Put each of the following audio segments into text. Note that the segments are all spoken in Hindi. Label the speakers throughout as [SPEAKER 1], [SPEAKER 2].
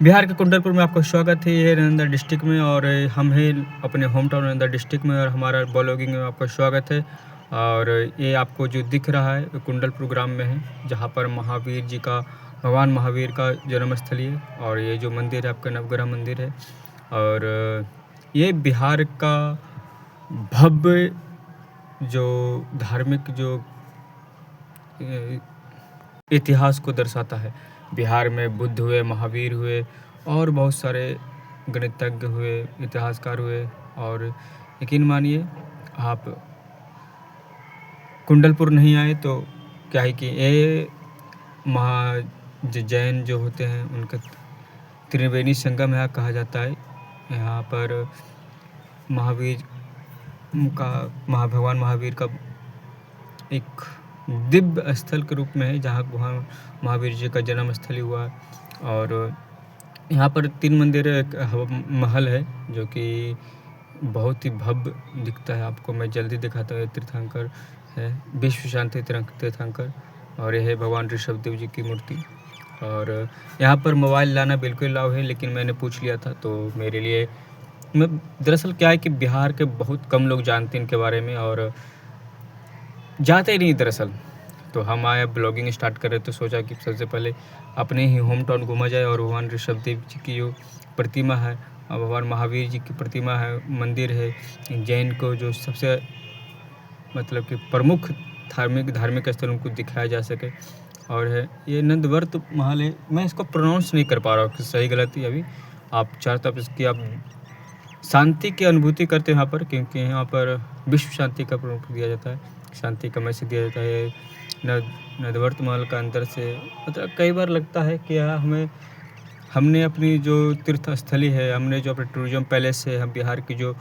[SPEAKER 1] बिहार के कुंडलपुर में आपका स्वागत है। ये नालंदा डिस्ट्रिक्ट में और हम हैं अपने होम टाउन नालंदा डिस्ट्रिक्ट में और हमारा ब्लॉगिंग में आपका स्वागत है। और ये आपको जो दिख रहा है कुंडलपुर ग्राम में है, जहाँ पर महावीर जी का भगवान महावीर का जन्मस्थली है। और ये जो मंदिर है आपका नवग्रह मंदिर है। और ये बिहार का भव्य जो धार्मिक जो इतिहास को दर्शाता है। बिहार में बुद्ध हुए, महावीर हुए और बहुत सारे गणितज्ञ हुए, इतिहासकार हुए। और यकीन मानिए आप कुंडलपुर नहीं आए तो क्या है कि ये जैन जो होते हैं उनका त्रिवेणी संगम यहाँ कहा जाता है। यहाँ पर महावीर का भगवान महावीर का एक दिव्य स्थल के रूप में है, जहाँ भगवान महावीर जी का जन्म स्थली हुआ। और यहाँ पर 3 मंदिर है। एक महल है जो कि बहुत ही भव्य दिखता है, आपको मैं जल्दी दिखाता हूँ। तीर्थंकर है, विश्व शांति तीर्थंकर। और यह है भगवान ऋषभदेव जी की मूर्ति। और यहाँ पर मोबाइल लाना बिल्कुल अलाउ है, लेकिन मैंने पूछ लिया था तो मेरे लिए मैं दरअसल क्या है कि बिहार के बहुत कम लोग जानते हैं इनके बारे में और जाते ही नहीं दरअसल। तो हम आए ब्लॉगिंग स्टार्ट कर रहे तो सोचा कि सबसे पहले अपने ही होम टाउन घूमा जाए। और भगवान ऋषभदेव जी की जो प्रतिमा है और भगवान महावीर जी की प्रतिमा है, मंदिर है, जैन को जो सबसे मतलब कि प्रमुख धार्मिक स्थल उनको दिखाया जा सके। और है ये नंदवर्त महल है। मैं इसको प्रोनाउंस नहीं कर पा रहा हूँ कि सही गलती। अभी आप चारों तरफ इसकी आप शांति की अनुभूति करते हैं यहाँ पर, क्योंकि यहाँ पर विश्व शांति का प्रमुख दिया जाता है, शांति का मैसेज दिया जाता है। नंदवर्त महल का अंदर से मतलब कई बार लगता है कि हमने अपनी जो तीर्थ स्थली है, हमने जो अपने टूरिज्म पैलेस है, हम बिहार की जो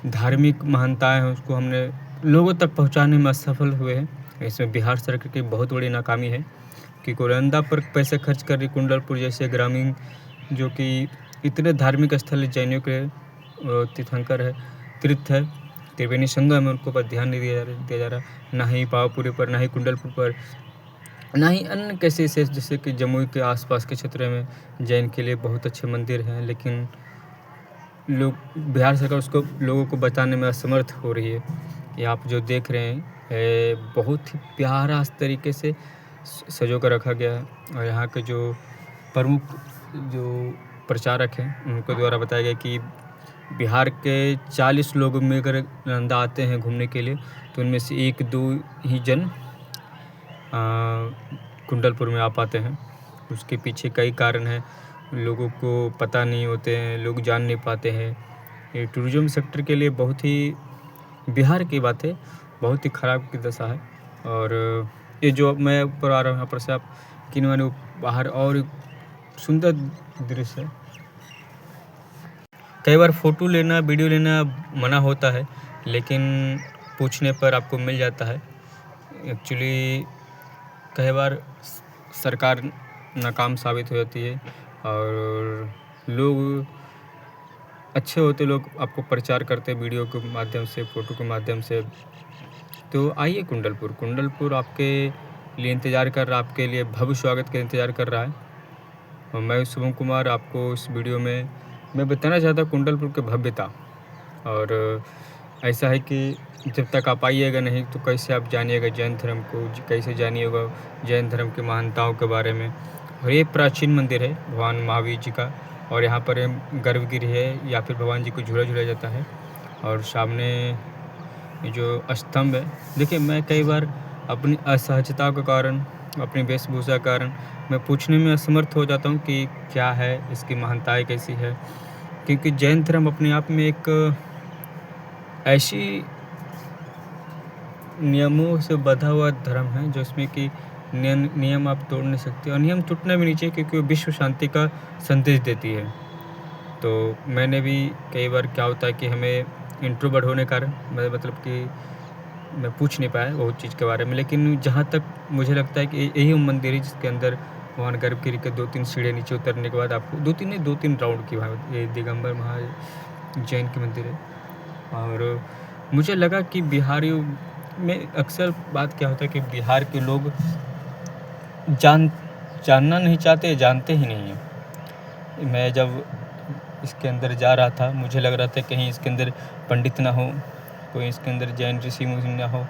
[SPEAKER 1] धार्मिक महानताएं हैं उसको हमने लोगों तक पहुंचाने में असफल हुए हैं। इसमें बिहार सरकार की बहुत बड़ी नाकामी है कि नालंदा पर पैसे खर्च कर रही कुंडलपुर जैसे ग्रामीण जो कि इतने धार्मिक स्थल जैनियों के तीर्थंकर है, तीर्थ है, त्रिवेणी संगम है, उनको पर ध्यान नहीं दिया जा रहा। ना ही पावापुरी पर, ना ही कुंडलपुर पर, ना ही अन्य कैसे जैसे कि जमुई के आसपास के क्षेत्र में जैन के लिए बहुत अच्छे मंदिर हैं, लेकिन लोग बिहार सरकार उसको लोगों को बताने में असमर्थ हो रही है। ये आप जो देख रहे हैं बहुत ही प्यारा तरीके से सजो कर रखा गया है। और यहाँ के जो प्रमुख जो प्रचारक हैं उनके द्वारा बताया गया कि बिहार के 40 लोग मिलकर नालंदा आते हैं घूमने के लिए, तो उनमें से 1-2 ही जन कुंडलपुर में आ पाते हैं। उसके पीछे कई कारण हैं, लोगों को पता नहीं होते हैं, लोग जान नहीं पाते हैं। ये टूरिज्म सेक्टर के लिए बहुत ही बिहार की बात है, बहुत ही ख़राब की दशा है। और ये जो मैं ऊपर आ रहा हूँ यहाँ पर से आप किन बाहर और सुंदर दृश्य है। कई बार फ़ोटो लेना, वीडियो लेना मना होता है, लेकिन पूछने पर आपको मिल जाता है। एक्चुअली कई बार सरकार नाकाम साबित हो जाती है और लोग अच्छे होते, लोग आपको प्रचार करते हैं वीडियो के माध्यम से, फ़ोटो के माध्यम से। तो आइए कुंडलपुर आपके लिए इंतज़ार कर रहा है, आपके लिए भव्य स्वागत का इंतज़ार कर रहा है। और मैं शुभम कुमार आपको इस वीडियो में मैं बताना चाहता हूँ कुंडलपुर की भव्यता। और ऐसा है कि जब तक आप आइएगा नहीं तो कैसे आप जानिएगा जैन धर्म को, कैसे जानिएगा जैन धर्म की महानताओं के बारे में। और ये प्राचीन मंदिर है भगवान महावीर जी का। और यहाँ पर गर्भगृह है या फिर भगवान जी को झूला झूला जाता है। और सामने जो स्तंभ है, देखिए मैं कई बार अपनी असहजता के कारण, अपनी वेशभूषा के कारण मैं पूछने में असमर्थ हो जाता हूँ कि क्या है, इसकी महानताएँ कैसी है। क्योंकि जैन धर्म अपने आप में एक ऐसी नियमों से बंधा हुआ धर्म है जिसमें कि नियम आप तोड़ नहीं सकते और नियम टूटना भी नहीं चाहिए, क्योंकि वो विश्व शांति का संदेश देती है। तो मैंने भी कई बार क्या होता है कि हमें इंट्रोवर्ट होने के कारण मतलब कि मैं पूछ नहीं पाया बहुत चीज़ के बारे में। लेकिन जहाँ तक मुझे लगता है कि यही वो मंदिर है जिसके अंदर भगवान गर्भगृह के 2-3 सीढ़ियाँ नीचे उतरने के बाद आपको 2-3 राउंड की ये दिगंबर महा जैन की मंदिर है। और मुझे लगा कि बिहारियों में अक्सर बात क्या होता है कि बिहार के लोग जानना नहीं चाहते, जानते ही नहीं हैं। मैं जब इसके अंदर जा रहा था, मुझे लग रहा था कहीं इसके अंदर पंडित ना हो, कोई इसके अंदर जैन ऋषि मुनि ना हो,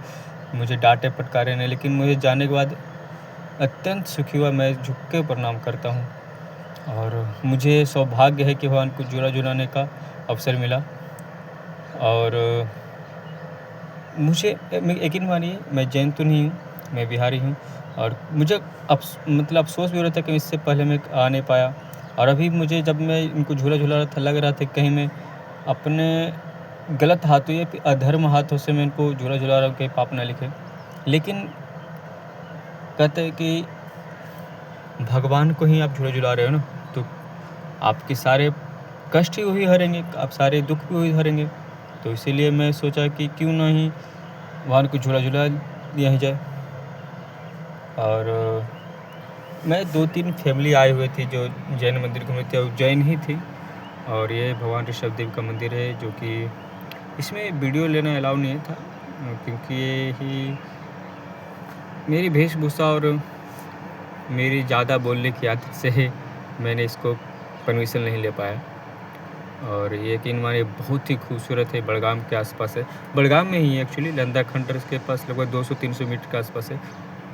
[SPEAKER 1] मुझे डांटे फटकारे नहीं। लेकिन मुझे जाने के बाद अत्यंत सुखी हुआ, मैं झुक के प्रणाम करता हूँ। और मुझे सौभाग्य है कि भगवान को जुड़ा जुड़ाने का अवसर मिला। और मुझे यकीन मानिए, मैं जैन तो नहीं हूँ, मैं बिहारी हूँ। और मुझे अफ़सोस भी हो रहा था कि इससे पहले मैं आ नहीं पाया। और अभी मुझे जब मैं इनको झूला झूला रहा था, लग रहा था कहीं मैं अपने गलत हाथों या फिर अधर्म हाथों से मैं इनको झूला झूला रहा हूँ, कहीं पाप ना लिखे। लेकिन कहते हैं कि भगवान को ही आप झूला झुला रहे हो ना, तो आपके सारे कष्ट ही वही हरेंगे, आप सारे दुख भी वही हरेंगे। तो इसीलिए मैं सोचा कि क्यों ना ही भगवान को झूला झुला दिया ही जाए। और मैं 2-3 फैमिली आए हुए थे जो जैन मंदिर घूमे थे, और जैन ही थी। और ये भगवान ऋषभ देव का मंदिर है, जो कि इसमें वीडियो लेना अलाउ नहीं था, क्योंकि ये ही मेरी वेशभूषा और मेरी ज़्यादा बोलने की आदत से मैंने इसको परमिशन नहीं ले पाया। और ये यकीन मानिए बहुत ही खूबसूरत है, बड़गाम के आसपास है, बड़गाम में ही है एक्चुअली, लंदा खंडर के पास लगभग 200-300 मीटर के आसपास है।